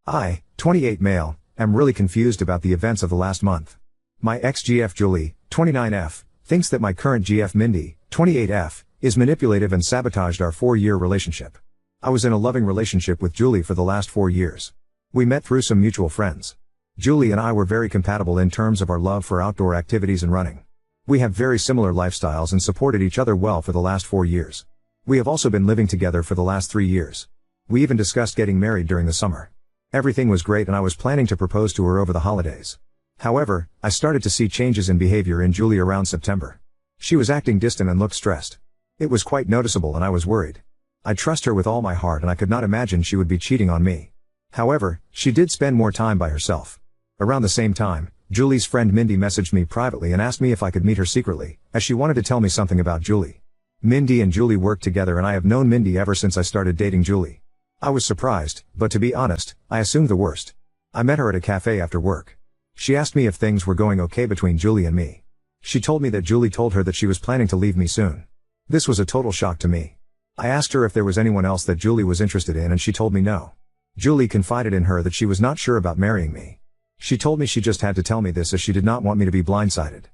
I, 28 male, am really confused about the events of the last month. My ex-GF Julie, 29F, thinks that my current GF Mindy, 28F, is manipulative and sabotaged our 4-year relationship. I was in a loving relationship with Julie for the last 4 years. We met through some mutual friends. Julie and I were very compatible in terms of our love for outdoor activities and running. We have very similar lifestyles and supported each other well for the last 4 years. We have also been living together for the last 3 years. We even discussed getting married during the summer. Everything was great and I was planning to propose to her over the holidays. However, I started to see changes in behavior in Julie around September. She was acting distant and looked stressed. It was quite noticeable and I was worried. I trust her with all my heart and I could not imagine she would be cheating on me. However, she did spend more time by herself. Around the same time, Julie's friend Mindy messaged me privately and asked me if I could meet her secretly, as she wanted to tell me something about Julie. Mindy and Julie work together and I have known Mindy ever since I started dating Julie. I was surprised, but to be honest, I assumed the worst. I met her at a cafe after work. She asked me if things were going okay between Julie and me. She told me that Julie told her that she was planning to leave me soon. This was a total shock to me. I asked her if there was anyone else that Julie was interested in and she told me no. Julie confided in her that she was not sure about marrying me. She told me she just had to tell me this as she did not want me to be blindsided.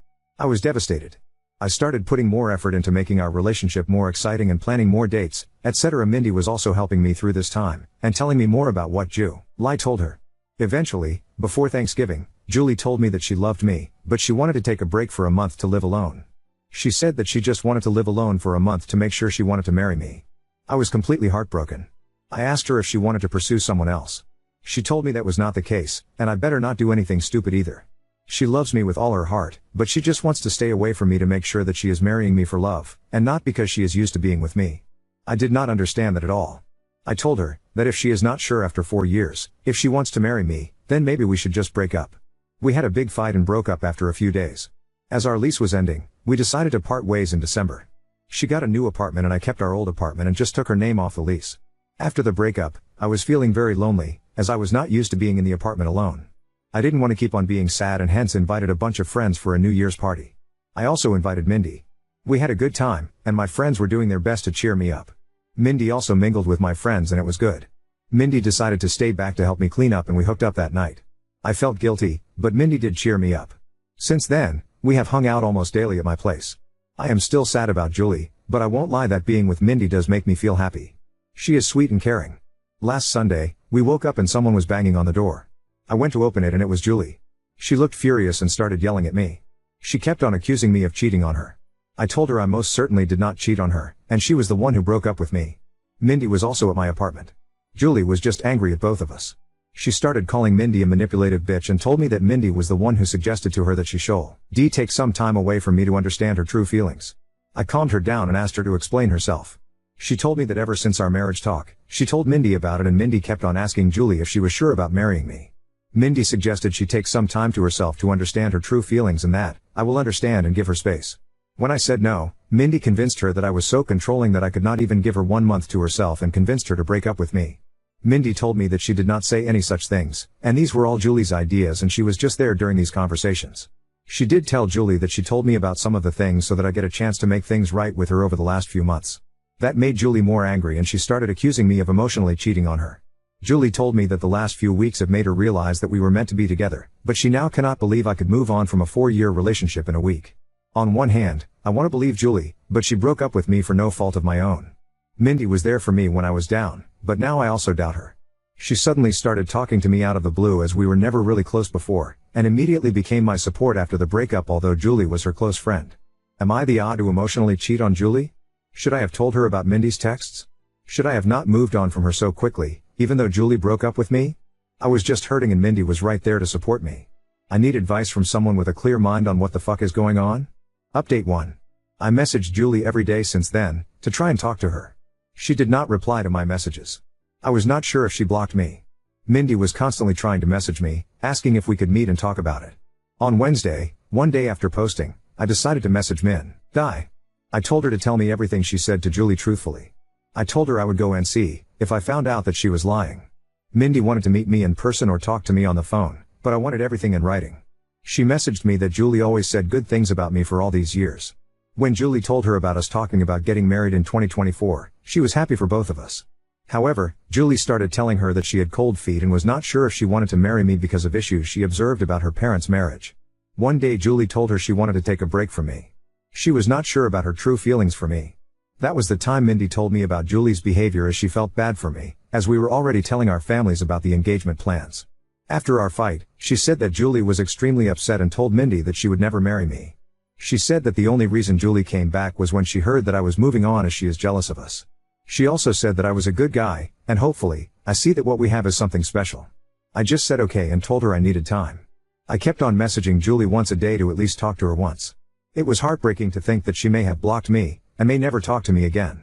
I was devastated. I started putting more effort into making our relationship more exciting and planning more dates, etc. Mindy was also helping me through this time, and telling me more about what Julie told her. Eventually, before Thanksgiving, Julie told me that she loved me, but she wanted to take a break for a month to live alone. She said that she just wanted to live alone for a month to make sure she wanted to marry me. I was completely heartbroken. I asked her if she wanted to pursue someone else. She told me that was not the case, and I better not do anything stupid either. She loves me with all her heart, but she just wants to stay away from me to make sure that she is marrying me for love, and not because she is used to being with me. I did not understand that at all. I told her that if she is not sure after 4 years, if she wants to marry me, then maybe we should just break up. We had a big fight and broke up after a few days. As our lease was ending, we decided to part ways in December. She got a new apartment and I kept our old apartment and just took her name off the lease. After the breakup, I was feeling very lonely, as I was not used to being in the apartment alone. I didn't want to keep on being sad and hence invited a bunch of friends for a New Year's party. I also invited Mindy. We had a good time, and my friends were doing their best to cheer me up. Mindy also mingled with my friends and it was good. Mindy decided to stay back to help me clean up and we hooked up that night. I felt guilty, but Mindy did cheer me up. Since then, we have hung out almost daily at my place. I am still sad about Julie, but I won't lie that being with Mindy does make me feel happy. She is sweet and caring. Last Sunday, we woke up and someone was banging on the door. I went to open it and it was Julie. She looked furious and started yelling at me. She kept on accusing me of cheating on her. I told her I most certainly did not cheat on her, and she was the one who broke up with me. Mindy was also at my apartment. Julie was just angry at both of us. She started calling Mindy a manipulative bitch and told me that Mindy was the one who suggested to her that she should take some time away from me to understand her true feelings. I calmed her down and asked her to explain herself. She told me that ever since our marriage talk, she told Mindy about it and Mindy kept on asking Julie if she was sure about marrying me. Mindy suggested she take some time to herself to understand her true feelings and that I will understand and give her space. When I said no, Mindy convinced her that I was so controlling that I could not even give her 1 month to herself and convinced her to break up with me. Mindy told me that she did not say any such things, and these were all Julie's ideas and she was just there during these conversations. She did tell Julie that she told me about some of the things so that I get a chance to make things right with her over the last few months. That made Julie more angry and she started accusing me of emotionally cheating on her. Julie told me that the last few weeks have made her realize that we were meant to be together, but she now cannot believe I could move on from a 4-year relationship in a week. On one hand, I want to believe Julie, but she broke up with me for no fault of my own. Mindy was there for me when I was down, but now I also doubt her. She suddenly started talking to me out of the blue as we were never really close before, and immediately became my support after the breakup although Julie was her close friend. Am I the odd to emotionally cheat on Julie? Should I have told her about Mindy's texts? Should I have not moved on from her so quickly, even though Julie broke up with me? I was just hurting and Mindy was right there to support me. I need advice from someone with a clear mind on what the fuck is going on. Update 1. I messaged Julie every day since then, to try and talk to her. She did not reply to my messages. I was not sure if she blocked me. Mindy was constantly trying to message me, asking if we could meet and talk about it. On Wednesday, 1 day after posting, I decided to message Mindy. I told her to tell me everything she said to Julie truthfully. I told her I would go and see if I found out that she was lying. Mindy wanted to meet me in person or talk to me on the phone, but I wanted everything in writing. She messaged me that Julie always said good things about me for all these years. When Julie told her about us talking about getting married in 2024, she was happy for both of us. However, Julie started telling her that she had cold feet and was not sure if she wanted to marry me because of issues she observed about her parents' marriage. One day Julie told her she wanted to take a break from me. She was not sure about her true feelings for me. That was the time Mindy told me about Julie's behavior, as she felt bad for me, as we were already telling our families about the engagement plans. After our fight, she said that Julie was extremely upset and told Mindy that she would never marry me. She said that the only reason Julie came back was when she heard that I was moving on, as she is jealous of us. She also said that I was a good guy, and hopefully, I see that what we have is something special. I just said okay and told her I needed time. I kept on messaging Julie once a day to at least talk to her once. It was heartbreaking to think that she may have blocked me, and may never talk to me again.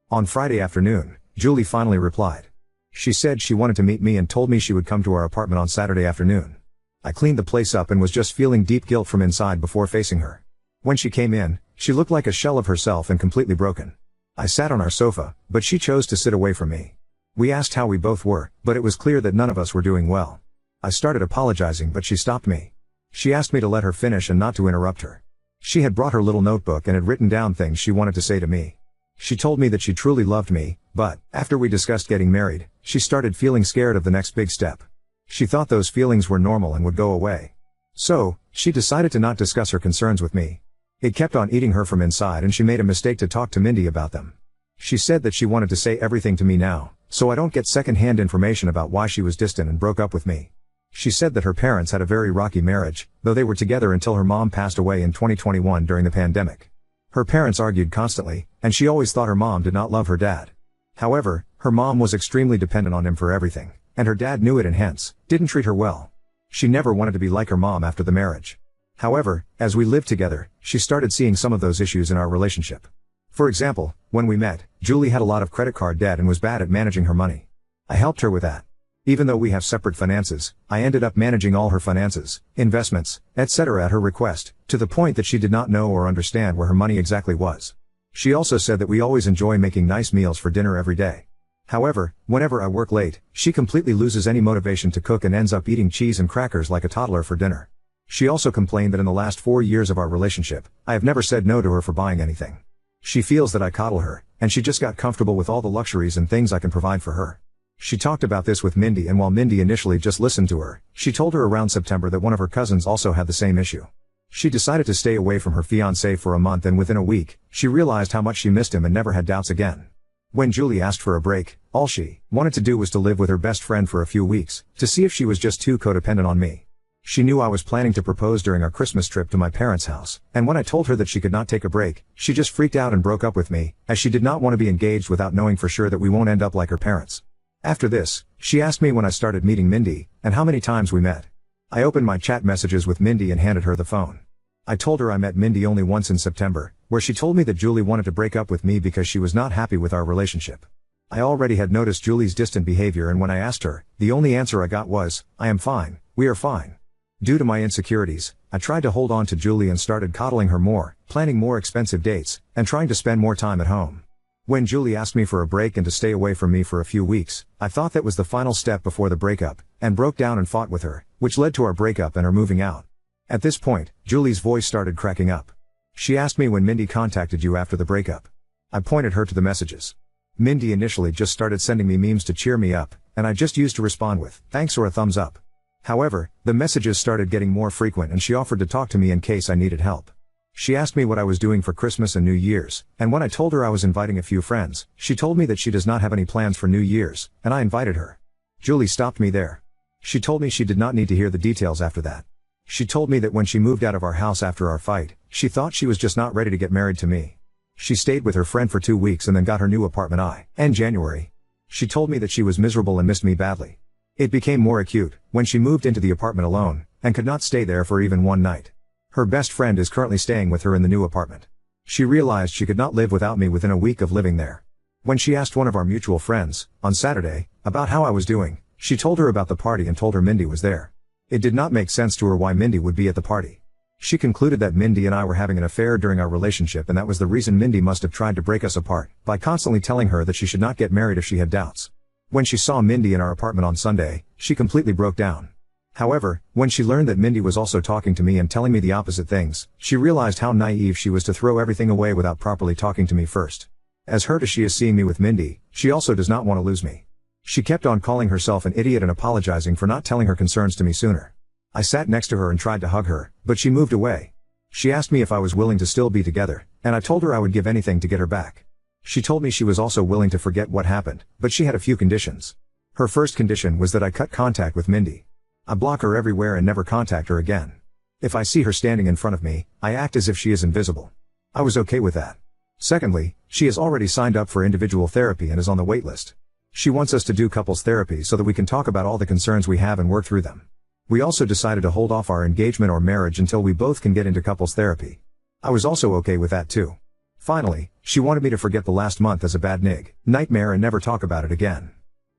On Friday afternoon, Julie finally replied. She said she wanted to meet me and told me she would come to our apartment on Saturday afternoon. I cleaned the place up and was just feeling deep guilt from inside before facing her. When she came in, she looked like a shell of herself and completely broken. I sat on our sofa, but she chose to sit away from me. We asked how we both were, but it was clear that none of us were doing well. I started apologizing, but she stopped me. She asked me to let her finish and not to interrupt her. She had brought her little notebook and had written down things she wanted to say to me. She told me that she truly loved me, but, after we discussed getting married, she started feeling scared of the next big step. She thought those feelings were normal and would go away. So, she decided to not discuss her concerns with me. It kept on eating her from inside, and she made a mistake to talk to Mindy about them. She said that she wanted to say everything to me now, so I don't get second-hand information about why she was distant and broke up with me. She said that her parents had a very rocky marriage, though they were together until her mom passed away in 2021 during the pandemic. Her parents argued constantly, and she always thought her mom did not love her dad. However, her mom was extremely dependent on him for everything, and her dad knew it and hence, didn't treat her well. She never wanted to be like her mom after the marriage. However, as we lived together, she started seeing some of those issues in our relationship. For example, when we met, Julie had a lot of credit card debt and was bad at managing her money. I helped her with that. Even though we have separate finances, I ended up managing all her finances, investments, etc. at her request, to the point that she did not know or understand where her money exactly was. She also said that we always enjoy making nice meals for dinner every day. However, whenever I work late, she completely loses any motivation to cook and ends up eating cheese and crackers like a toddler for dinner. She also complained that in the last 4 years of our relationship, I have never said no to her for buying anything. She feels that I coddle her, and she just got comfortable with all the luxuries and things I can provide for her. She talked about this with Mindy, and while Mindy initially just listened to her, she told her around September that one of her cousins also had the same issue. She decided to stay away from her fiancé for a month, and within a week, she realized how much she missed him and never had doubts again. When Julie asked for a break, all she wanted to do was to live with her best friend for a few weeks, to see if she was just too codependent on me. She knew I was planning to propose during our Christmas trip to my parents' house, and when I told her that she could not take a break, she just freaked out and broke up with me, as she did not want to be engaged without knowing for sure that we won't end up like her parents. After this, she asked me when I started meeting Mindy, and how many times we met. I opened my chat messages with Mindy and handed her the phone. I told her I met Mindy only once in September, where she told me that Julie wanted to break up with me because she was not happy with our relationship. I already had noticed Julie's distant behavior, and when I asked her, the only answer I got was, "I am fine, we are fine." Due to my insecurities, I tried to hold on to Julie and started coddling her more, planning more expensive dates, and trying to spend more time at home. When Julie asked me for a break and to stay away from me for a few weeks, I thought that was the final step before the breakup, and broke down and fought with her, which led to our breakup and her moving out. At this point, Julie's voice started cracking up. She asked me when Mindy contacted you after the breakup. I pointed her to the messages. Mindy initially just started sending me memes to cheer me up, and I just used to respond with, "Thanks" or a thumbs up. However, the messages started getting more frequent, and she offered to talk to me in case I needed help. She asked me what I was doing for Christmas and New Year's, and when I told her I was inviting a few friends, she told me that she does not have any plans for New Year's, and I invited her. Julie stopped me there. She told me she did not need to hear the details after that. She told me that when she moved out of our house after our fight, she thought she was just not ready to get married to me. She stayed with her friend for 2 weeks and then got her new apartment in January. She told me that she was miserable and missed me badly. It became more acute when she moved into the apartment alone, and could not stay there for even one night. Her best friend is currently staying with her in the new apartment. She realized she could not live without me within a week of living there. When she asked one of our mutual friends, on Saturday, about how I was doing, she told her about the party and told her Mindy was there. It did not make sense to her why Mindy would be at the party. She concluded that Mindy and I were having an affair during our relationship, and that was the reason Mindy must have tried to break us apart, by constantly telling her that she should not get married if she had doubts. When she saw Mindy in our apartment on Sunday, she completely broke down. However, when she learned that Mindy was also talking to me and telling me the opposite things, she realized how naive she was to throw everything away without properly talking to me first. As hurt as she is seeing me with Mindy, she also does not want to lose me. She kept on calling herself an idiot and apologizing for not telling her concerns to me sooner. I sat next to her and tried to hug her, but she moved away. She asked me if I was willing to still be together, and I told her I would give anything to get her back. She told me she was also willing to forget what happened, but she had a few conditions. Her first condition was that I cut contact with Mindy. I block her everywhere and never contact her again. If I see her standing in front of me, I act as if she is invisible. I was okay with that. Secondly, she has already signed up for individual therapy and is on the wait list. She wants us to do couples therapy so that we can talk about all the concerns we have and work through them. We also decided to hold off our engagement or marriage until we both can get into couples therapy. I was also okay with that too. Finally, she wanted me to forget the last month as a bad nightmare and never talk about it again.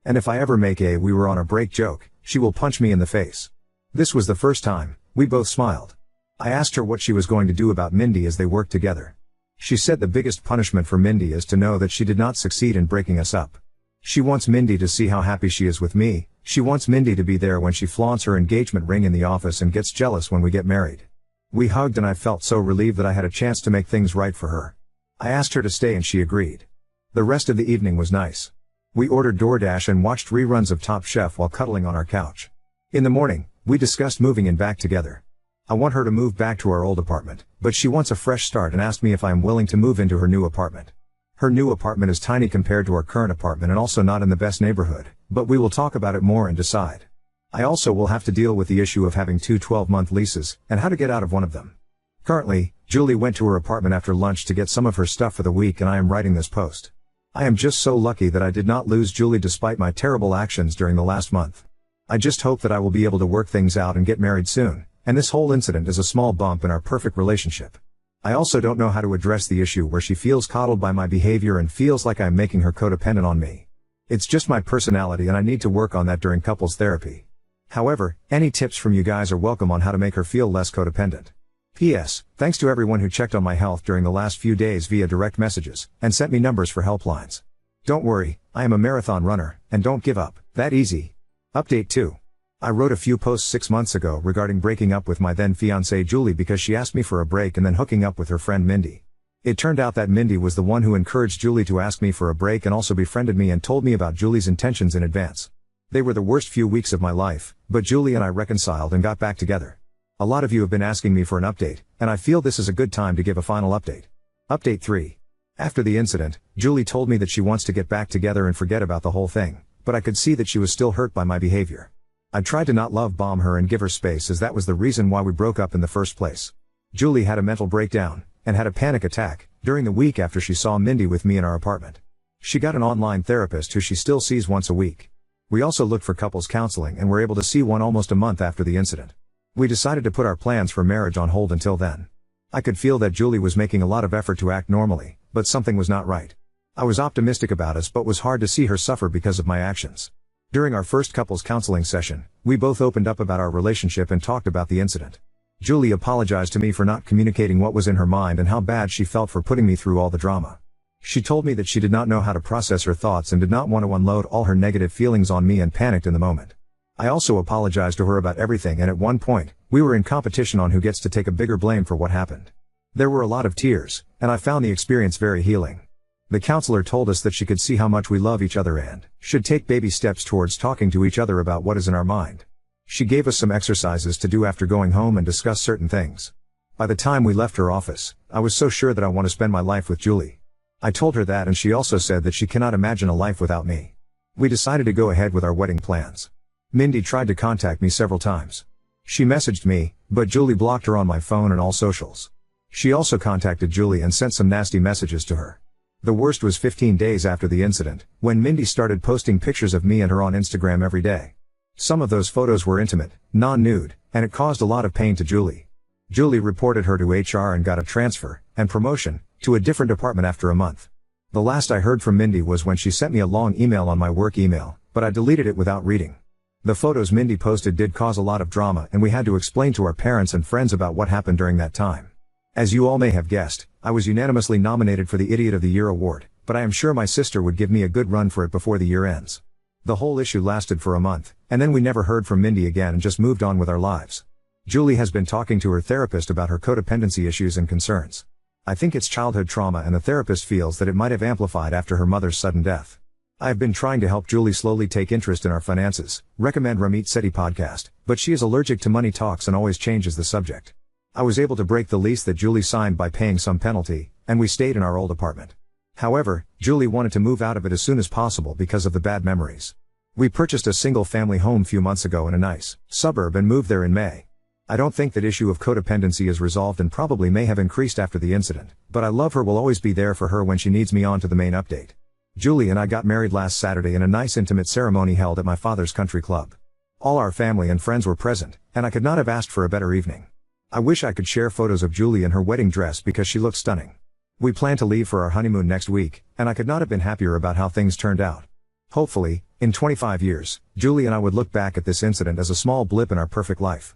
And if I ever make a "we were on a break" joke, she will punch me in the face. This was the first time. We both smiled. I asked her what she was going to do about Mindy as they worked together. She said the biggest punishment for Mindy is to know that she did not succeed in breaking us up. She wants Mindy to see how happy she is with me. She wants Mindy to be there when she flaunts her engagement ring in the office and gets jealous when we get married. We hugged and I felt so relieved that I had a chance to make things right for her. I asked her to stay and she agreed. The rest of the evening was nice. We ordered DoorDash and watched reruns of Top Chef while cuddling on our couch. In the morning, we discussed moving in back together. I want her to move back to our old apartment, but she wants a fresh start and asked me if I am willing to move into her new apartment. Her new apartment is tiny compared to our current apartment and also not in the best neighborhood, but we will talk about it more and decide. I also will have to deal with the issue of having two 12-month leases, and how to get out of one of them. Currently, Julie went to her apartment after lunch to get some of her stuff for the week and I am writing this post. I am just so lucky that I did not lose Julie despite my terrible actions during the last month. I just hope that I will be able to work things out and get married soon, and this whole incident is a small bump in our perfect relationship. I also don't know how to address the issue where she feels coddled by my behavior and feels like I'm making her codependent on me. It's just my personality and I need to work on that during couples therapy. However, any tips from you guys are welcome on how to make her feel less codependent. P.S. Thanks to everyone who checked on my health during the last few days via direct messages, and sent me numbers for helplines. Don't worry, I am a marathon runner, and don't give up, that easy. Update 2. I wrote a few posts 6 months ago regarding breaking up with my then fiancée Julie because she asked me for a break and then hooking up with her friend Mindy. It turned out that Mindy was the one who encouraged Julie to ask me for a break and also befriended me and told me about Julie's intentions in advance. They were the worst few weeks of my life, but Julie and I reconciled and got back together. A lot of you have been asking me for an update, and I feel this is a good time to give a final update. Update 3. After the incident, Julie told me that she wants to get back together and forget about the whole thing, but I could see that she was still hurt by my behavior. I tried to not love bomb her and give her space as that was the reason why we broke up in the first place. Julie had a mental breakdown, and had a panic attack, during the week after she saw Mindy with me in our apartment. She got an online therapist who she still sees once a week. We also looked for couples counseling and were able to see one almost a month after the incident. We decided to put our plans for marriage on hold until then. I could feel that Julie was making a lot of effort to act normally, but something was not right. I was optimistic about us but was hard to see her suffer because of my actions. During our first couples counseling session, we both opened up about our relationship and talked about the incident. Julie apologized to me for not communicating what was in her mind and how bad she felt for putting me through all the drama. She told me that she did not know how to process her thoughts and did not want to unload all her negative feelings on me and panicked in the moment. I also apologized to her about everything and at one point, we were in competition on who gets to take a bigger blame for what happened. There were a lot of tears, and I found the experience very healing. The counselor told us that she could see how much we love each other and should take baby steps towards talking to each other about what is in our mind. She gave us some exercises to do after going home and discuss certain things. By the time we left her office, I was so sure that I want to spend my life with Julie. I told her that and she also said that she cannot imagine a life without me. We decided to go ahead with our wedding plans. Mindy tried to contact me several times. She messaged me, but Julie blocked her on my phone and all socials. She also contacted Julie and sent some nasty messages to her. The worst was 15 days after the incident, when Mindy started posting pictures of me and her on Instagram every day. Some of those photos were intimate, non-nude, and it caused a lot of pain to Julie. Julie reported her to HR and got a transfer, and promotion, to a different department after a month. The last I heard from Mindy was when she sent me a long email on my work email, but I deleted it without reading. The photos Mindy posted did cause a lot of drama and we had to explain to our parents and friends about what happened during that time. As you all may have guessed, I was unanimously nominated for the Idiot of the Year award, but I am sure my sister would give me a good run for it before the year ends. The whole issue lasted for a month, and then we never heard from Mindy again and just moved on with our lives. Julie has been talking to her therapist about her codependency issues and concerns. I think it's childhood trauma and the therapist feels that it might have amplified after her mother's sudden death. I have been trying to help Julie slowly take interest in our finances, recommend Ramit Sethi podcast, but she is allergic to money talks and always changes the subject. I was able to break the lease that Julie signed by paying some penalty, and we stayed in our old apartment. However, Julie wanted to move out of it as soon as possible because of the bad memories. We purchased a single-family home few months ago in a nice suburb and moved there in May. I don't think that issue of codependency is resolved and probably may have increased after the incident, but I love her, will always be there for her when she needs me. On to the main update. Julie and I got married last Saturday in a nice intimate ceremony held at my father's country club. All our family and friends were present, and I could not have asked for a better evening. I wish I could share photos of Julie in her wedding dress because she looked stunning. We plan to leave for our honeymoon next week, and I could not have been happier about how things turned out. Hopefully, in 25 years, Julie and I would look back at this incident as a small blip in our perfect life.